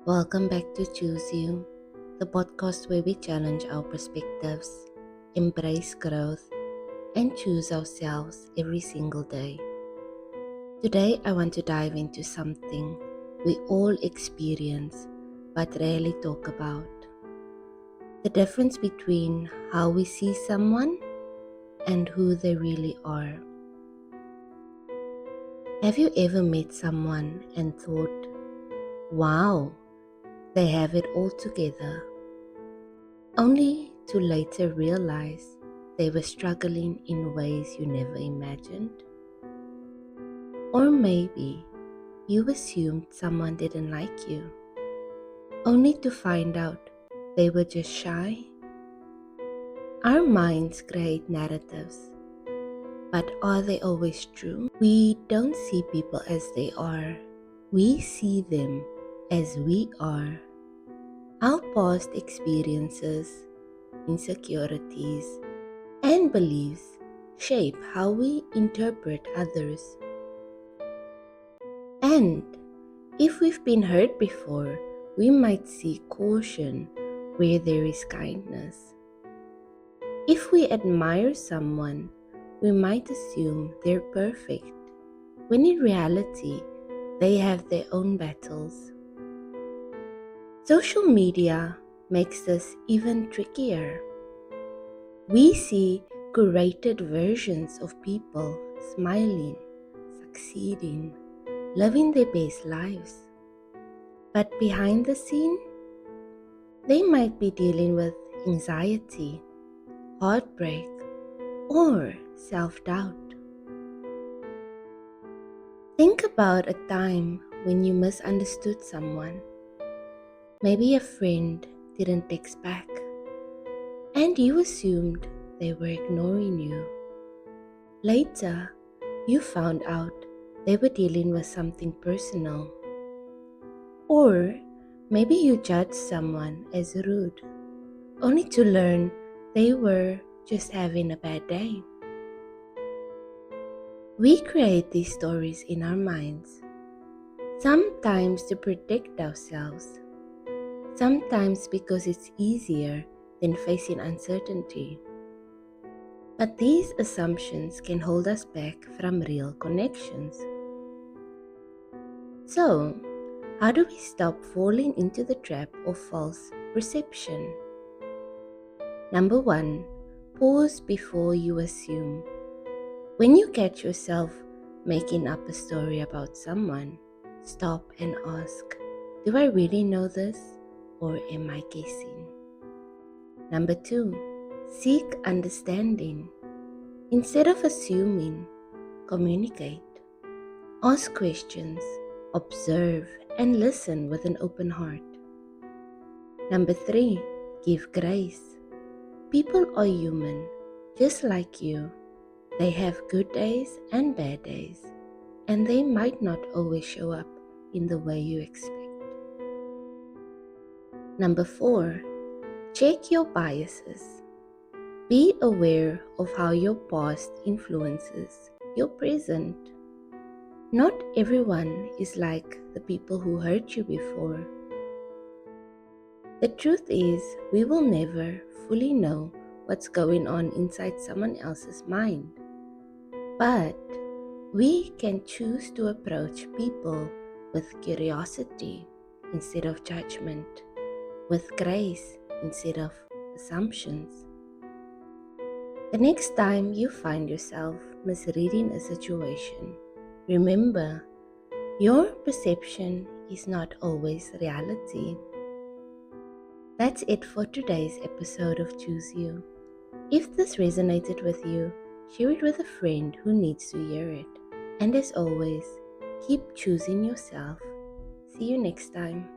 Welcome back to Choose You, the podcast where we challenge our perspectives, embrace growth, and choose ourselves every single day. Today, I want to dive into something we all experience but rarely talk about: the difference between how we see someone and who they really are. Have you ever met someone and thought, wow, they have it all together, only to later realize they were struggling in ways you never imagined? Or maybe you assumed someone didn't like you, only to find out they were just shy. Our minds create narratives, but are they always true? We don't see people as they are, we see them as we are. Our past experiences, insecurities, and beliefs shape how we interpret others. And if we've been hurt before, we might see caution where there is kindness. If we admire someone, we might assume they're perfect, when in reality, they have their own battles. Social media makes this even trickier. We see curated versions of people smiling, succeeding, living their best lives. But behind the scene, they might be dealing with anxiety, heartbreak, or self-doubt. Think about a time when you misunderstood someone. Maybe a friend didn't text back, and you assumed they were ignoring you. Later, you found out they were dealing with something personal. Or maybe you judged someone as rude, only to learn they were just having a bad day. We create these stories in our minds, sometimes to protect ourselves, sometimes because it's easier than facing uncertainty. But these assumptions can hold us back from real connections. So, how do we stop falling into the trap of false perception? Number 1, pause before you assume. When you catch yourself making up a story about someone, stop and ask, do I really know this, or am I guessing? Number 2, seek understanding. Instead of assuming, communicate. Ask questions, observe, and listen with an open heart. Number 3, give grace. People are human, just like you. They have good days and bad days, and they might not always show up in the way you expect. Number 4, check your biases. Be aware of how your past influences your present. Not everyone is like the people who hurt you before. The truth is, we will never fully know what's going on inside someone else's mind. But we can choose to approach people with curiosity instead of judgment, with grace instead of assumptions. The next time you find yourself misreading a situation, remember, your perception is not always reality. That's it for today's episode of Choose You. If this resonated with you, share it with a friend who needs to hear it. And as always, keep choosing yourself. See you next time.